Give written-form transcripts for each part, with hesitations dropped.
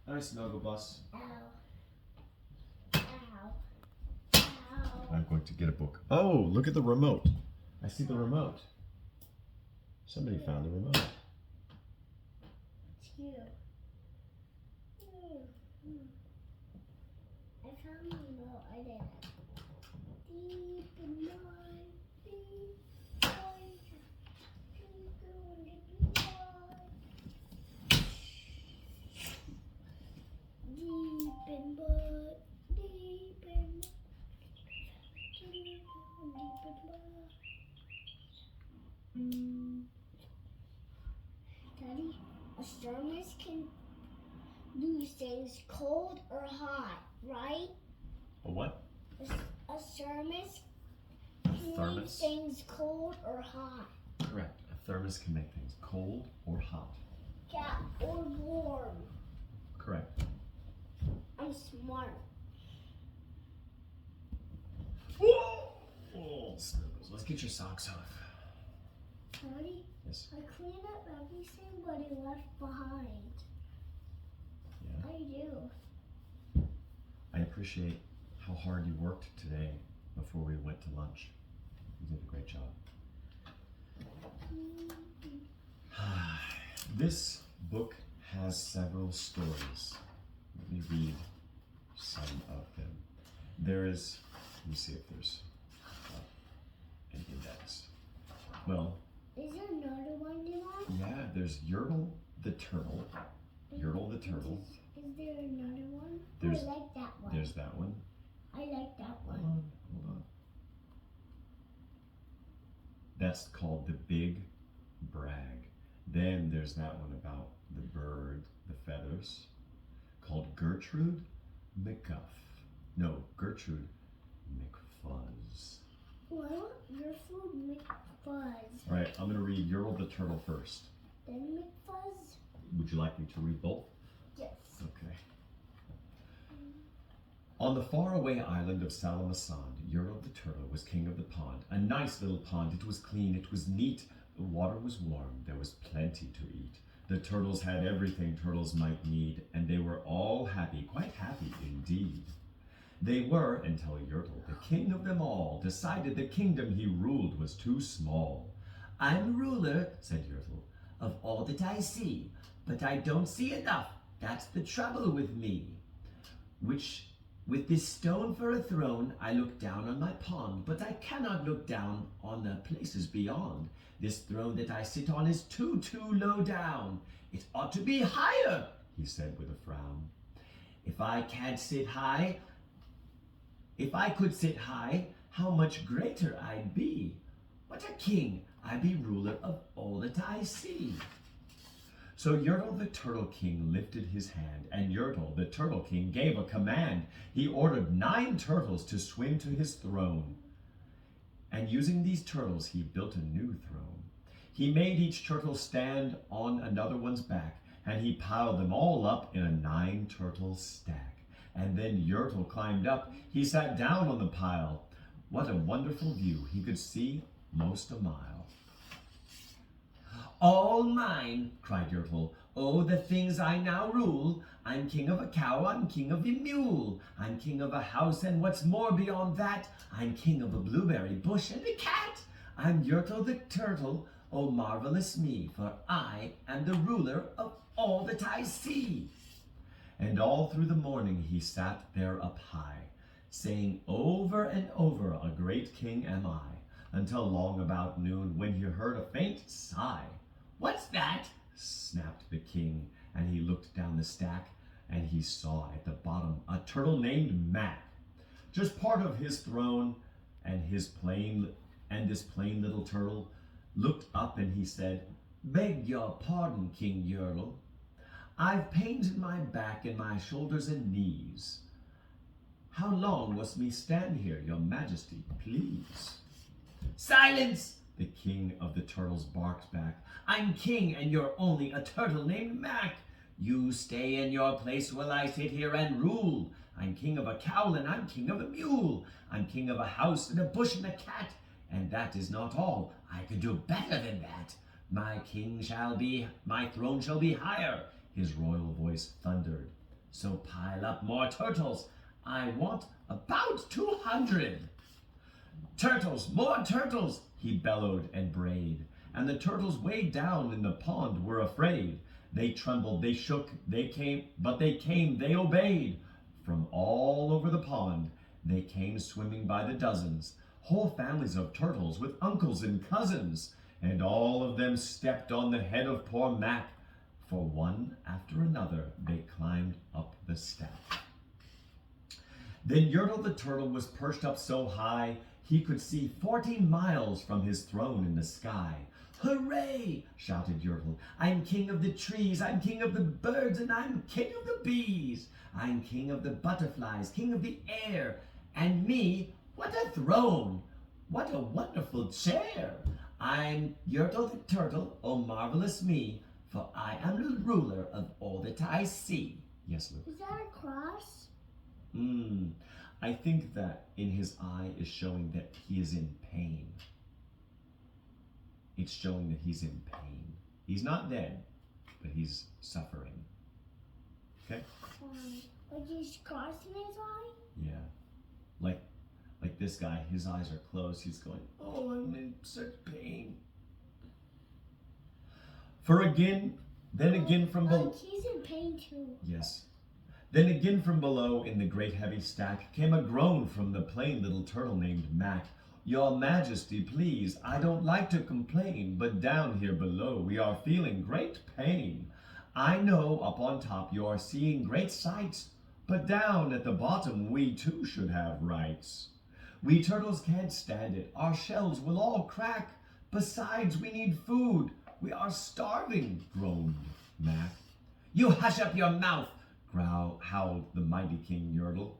Nice snuggle bus. Ow. Ow. Ow. I'm going to get a book. Oh, look at the remote. I see the remote. Somebody found the remote. It's you. I found the remote. I did it. Deep in my deep voice, deep in my deep in Daddy, a thermos can do things cold or hot, right? A what? A thermos can make Thermos? things cold or hot. Correct. A thermos can make things cold or hot. Yeah, or warm. Correct. I'm smart. Oh, snuggles. Let's get your socks off. Daddy, Yes. I cleaned up everything but it left behind. Yeah. I do. I appreciate how hard you worked today before we went to lunch. You did a great job. This book has several stories. Let me read some of them. There is, let me see if there's an index. Well, Is there another one you want? yeah, there's Yertle the Turtle. Yertle the Turtle. Is there another one? There's- I like that one. There's that one. I like that Hold one. on, hold on. That's called The Big Brag. Then there's that one about the bird, the feathers, called Gertrude McGuff. No, Gertrude McFuzz. Well, I want your food McFuzz. All right, I'm going to read Yertle the Turtle first. Then McFuzz? Would you like me to read both? Yes. Okay. On the faraway island of Salamasand, Yertle the Turtle was king of the pond. A nice little pond. It was clean. It was neat. The water was warm. There was plenty to eat. The turtles had everything turtles might need, and they were all happy, quite happy indeed. They were until Yertle, the king of them all, decided the kingdom he ruled was too small. I'm ruler, said Yertle, of all that I see, but I don't see enough. That's the trouble with me. With this stone for a throne, I look down on my pond, but I cannot look down on the places beyond. This throne that I sit on is too low down. It ought to be higher, he said with a frown. If I could sit high, how much greater I'd be. What a king, I'd be ruler of all that I see. So Yertle the Turtle King lifted his hand, and Yertle the Turtle King gave a command. He ordered 9 turtles to swim to his throne. And using these turtles, he built a new throne. He made each turtle stand on another one's back, and he piled them all up in a 9-turtle stack. And then Yertle climbed up. He sat down on the pile. What a wonderful view. He could see most a mile. All mine, cried Yertle. Oh, the things I now rule. I'm king of a cow, I'm king of a mule. I'm king of a house, and what's more beyond that, I'm king of a blueberry bush and a cat. I'm Yertle the Turtle, oh marvelous me, for I am the ruler of all that I see. And all through the morning he sat there up high, saying over and over, a great king am I, until long about noon, when he heard a faint sigh. What's that? Snapped the king, and he looked down the stack, and he saw at the bottom a turtle named Mac, just part of his throne, and this plain little turtle looked up and he said, Beg your pardon, King Yertle. I've pains in my back and my shoulders and knees. How long must me stand here, your majesty, please? Silence! The king of the turtles barked back. I'm king and you're only a turtle named Mac. You stay in your place while I sit here and rule. I'm king of a cow and I'm king of a mule. I'm king of a house and a bush and a cat. And that is not all. I can do better than that. My throne shall be higher. his royal voice thundered. So pile up more turtles. I want about 200. Turtles, more turtles, he bellowed and brayed. And the turtles way down in the pond were afraid. They trembled, they shook, they came, but they came, they obeyed. From all over the pond, they came swimming by the dozens, whole families of turtles with uncles and cousins, and all of them stepped on the head of poor Mac. For one after another, they climbed up the stack. Then Yertle the Turtle was perched up so high, he could see 40 miles from his throne in the sky. Hooray! Shouted Yertle. I'm king of the trees, I'm king of the birds, and I'm king of the bees. I'm king of the butterflies, king of the air. And me, what a throne! What a wonderful chair! I'm Yertle the Turtle, oh marvelous me, for I am the ruler of all that I see. Yes, Luke? Is that a cross? I think that in his eye is showing that he is in pain. It's showing that he's in pain. He's not dead, but he's suffering. Okay? Like he's crossing his eye? Yeah. Like this guy, his eyes are closed. He's going, oh, I'm in such pain. Then again from below. He's in pain too. Yes. Then again from below in the great heavy stack came a groan from the plain little turtle named Mac. Your Majesty, please, I don't like to complain, but down here below we are feeling great pain. I know up on top you are seeing great sights, but down at the bottom we too should have rights. We turtles can't stand it, our shells will all crack. Besides, we need food, we are starving, groaned Mac. You hush up your mouth, howled the mighty King Yertle.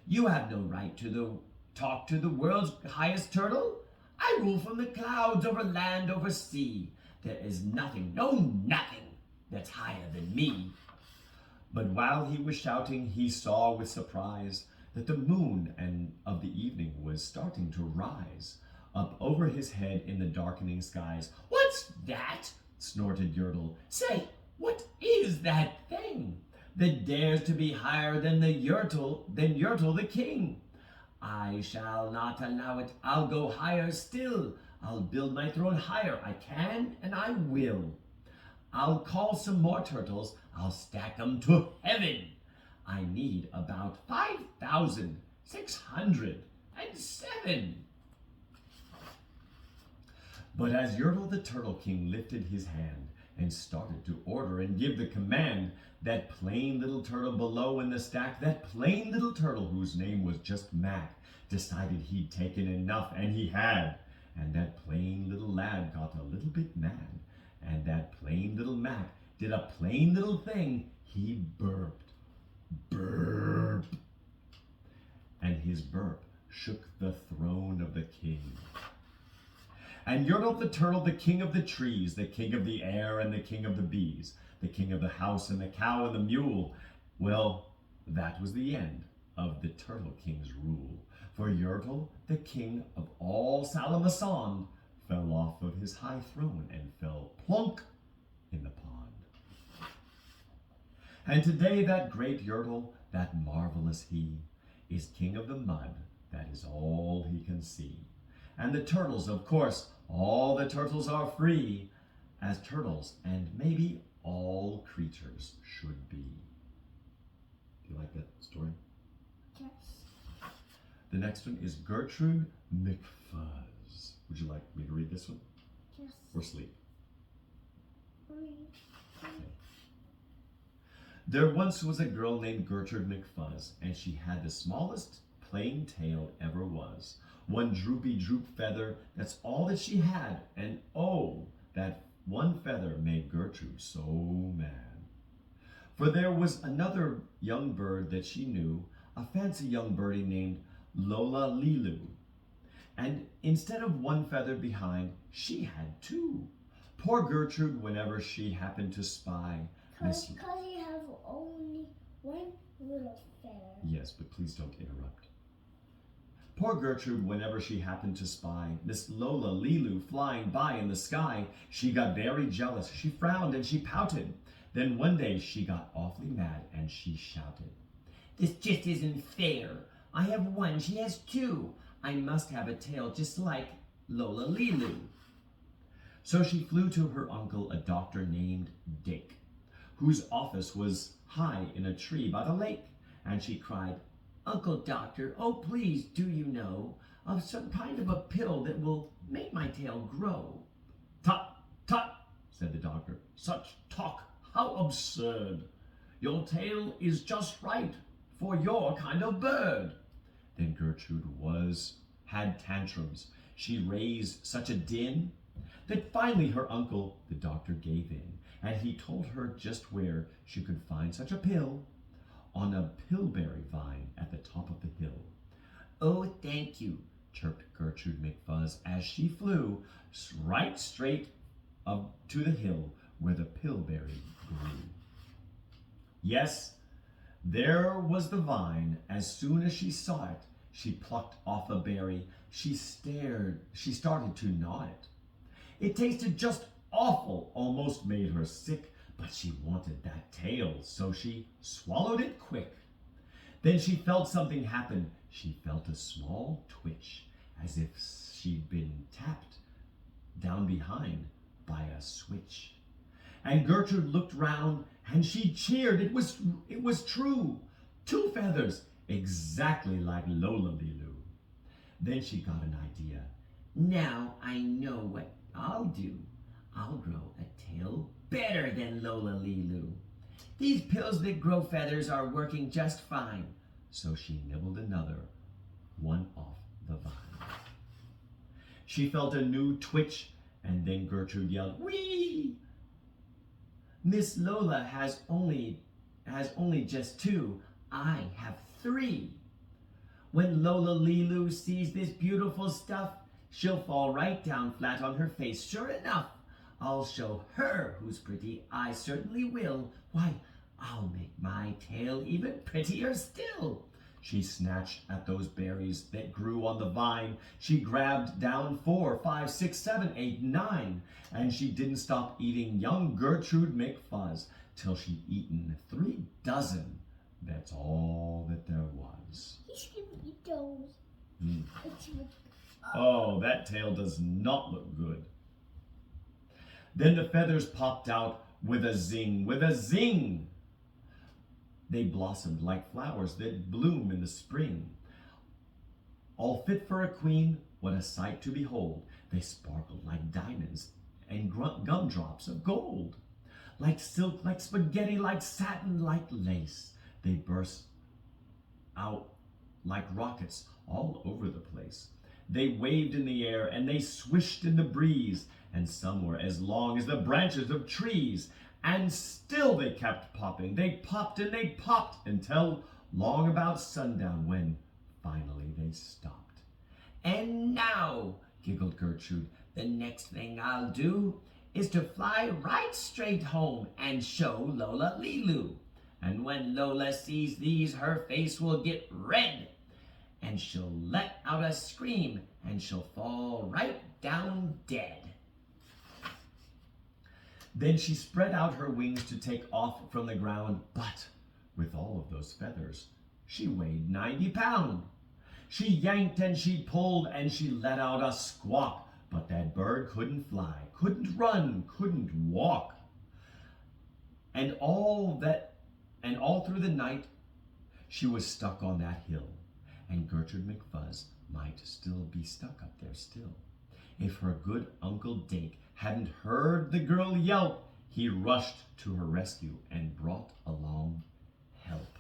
You have no right to talk to the world's highest turtle. I rule from the clouds, over land, over sea. There is nothing, no nothing, that's higher than me. But while he was shouting, he saw with surprise that the moon of the evening was starting to rise up over his head in the darkening skies. What's that? Snorted Yertle. Say, what is that thing that dares to be higher than Yertle the king? I shall not allow it. I'll go higher still. I'll build my throne higher. I can and I will. I'll call some more turtles. I'll stack them to heaven. I need about 5,607. But as Yertle the Turtle King lifted his hand and started to order and give the command, that plain little turtle below in the stack, that plain little turtle whose name was just Mac, decided he'd taken enough, and he had. And that plain little lad got a little bit mad. And that plain little Mac did a plain little thing. He burped. Burp. And his burp shook the throne of the king. And Yertle the Turtle, the king of the trees, the king of the air and the king of the bees, the king of the house and the cow and the mule, well, that was the end of the Turtle King's rule. For Yertle, the king of all Salamasond, fell off of his high throne and fell plunk in the pond. And today that great Yertle, that marvelous he, is king of the mud, that is all he can see. And the turtles, of course, all the turtles are free, as turtles and maybe all creatures should be. Do you like that story? Yes. The next one is Gertrude McFuzz. Would you like me to read this one? Yes. Or sleep? Read. Okay. There once was a girl named Gertrude McFuzz, and she had the smallest plain tail ever was. One droopy droop feather, that's all that she had, and oh, that one feather made Gertrude so mad. For there was another young bird that she knew, a fancy young birdie named Lola Lilu. And instead of one feather behind, she had two. Poor Gertrude, whenever she happened to spy Because you have only one little feather. Yes, but please don't interrupt. Poor Gertrude, whenever she happened to spy Miss Lola Lilu flying by in the sky, she got very jealous. She frowned and she pouted. Then one day she got awfully mad and she shouted, "This just isn't fair. I have one, she has two. I must have a tail just like Lola Lilu." So she flew to her uncle, a doctor named Dick, whose office was high in a tree by the lake, and she cried, "Uncle Doctor, oh please, do you know of some kind of a pill that will make my tail grow?" "Tut, tut," said the doctor. "Such talk, how absurd. Your tail is just right for your kind of bird." Then Gertrude had tantrums. She raised such a din that finally her uncle, the doctor, gave in, and he told her just where she could find such a pill, on a pillberry vine at the top of the hill. "Oh, thank you," chirped Gertrude McFuzz as she flew right straight up to the hill where the pillberry grew. Yes, there was the vine. As soon as she saw it, she plucked off a berry. She started to gnaw it. It tasted just awful, almost made her sick, but she wanted that tail, so she swallowed it quick. Then she felt something happen. She felt a small twitch, as if she'd been tapped down behind by a switch. And Gertrude looked round and she cheered. It was true. Two feathers, exactly like Lola Lilu. Then she got an idea. "Now I know what I'll do. I'll grow a tail better than Lola Lilu. These pills that grow feathers are working just fine." So she nibbled another one off the vine. She felt a new twitch, and then Gertrude yelled, "Whee! Miss Lola has only just two. I have three. When Lola Lilu sees this beautiful stuff, she'll fall right down flat on her face. Sure enough, I'll show her who's pretty. I certainly will. Why, I'll make my tail even prettier still." She snatched at those berries that grew on the vine. She grabbed down 4, 5, 6, 7, 8, 9, and she didn't stop eating young Gertrude McFuzz till she'd eaten 3 dozen. That's all that there was. He's gonna eat those. Oh, that tail does not look good. Then the feathers popped out with a zing, with a zing. They blossomed like flowers that bloom in the spring. All fit for a queen, what a sight to behold. They sparkled like diamonds and gumdrops of gold. Like silk, like spaghetti, like satin, like lace. They burst out like rockets all over the place. They waved in the air and they swished in the breeze, and some were as long as the branches of trees. And still they kept popping. They popped and they popped until long about sundown, when finally they stopped. "And now," giggled Gertrude, "the next thing I'll do is to fly right straight home and show Lola Lilu. And when Lola sees these, her face will get red, and she'll let out a scream, and she'll fall right down dead." Then she spread out her wings to take off from the ground, but with all of those feathers, she weighed 90 pounds. She yanked and she pulled and she let out a squawk, but that bird couldn't fly, couldn't run, couldn't walk. And all through the night, she was stuck on that hill, and Gertrude McFuzz might still be stuck up there still. If her good Uncle Dake hadn't heard the girl yelp, he rushed to her rescue and brought along help.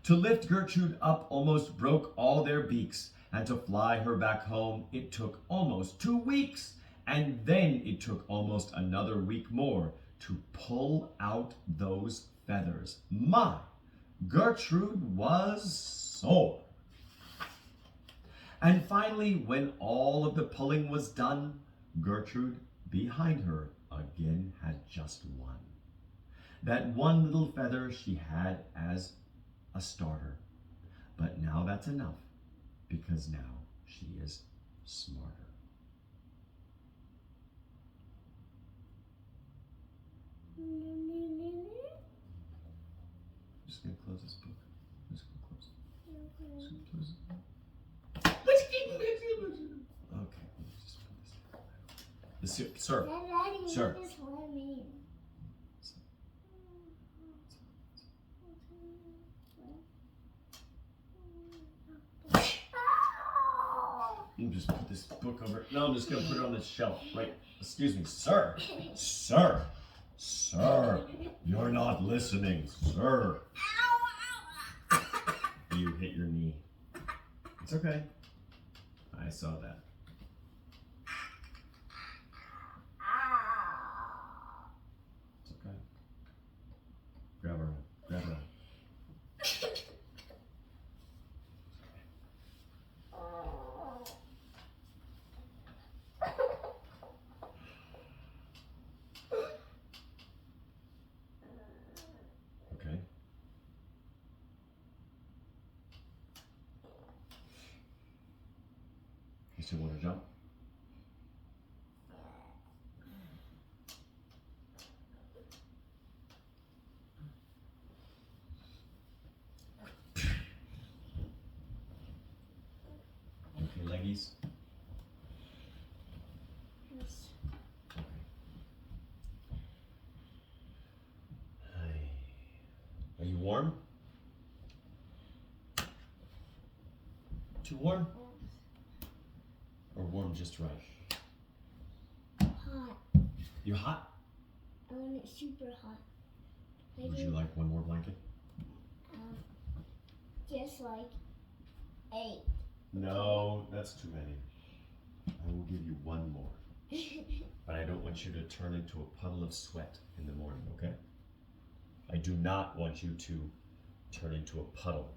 To lift Gertrude up almost broke all their beaks, and to fly her back home it took almost 2 weeks, and then it took almost another week more to pull out those feathers. My, Gertrude was sore. And finally, when all of the pulling was done, Gertrude, behind her, again had just one. That one little feather she had as a starter. But now that's enough, because now she is smarter. just gonna close this book. I'm just gonna close it. Okay. Just gonna close it. Okay, let's just put this down. Sir. Daddy, Sir. just let me. You just put this book over. No, I'm just gonna put it on this shelf. Right. Excuse me, sir. Sir. Sir. You're not listening, sir. You hit your knee. It's okay. I saw that. It's okay. Grab her. Grab her. Okay. You still want to jump? Okay, leggies. Yes. Hi. Are you warm? Too warm? Or warm just right? Hot. You hot? I want it super hot. Would you like one more blanket? Just like 8. No, that's too many. I will give you one more. But I don't want you to turn into a puddle of sweat in the morning, okay? I do not want you to turn into a puddle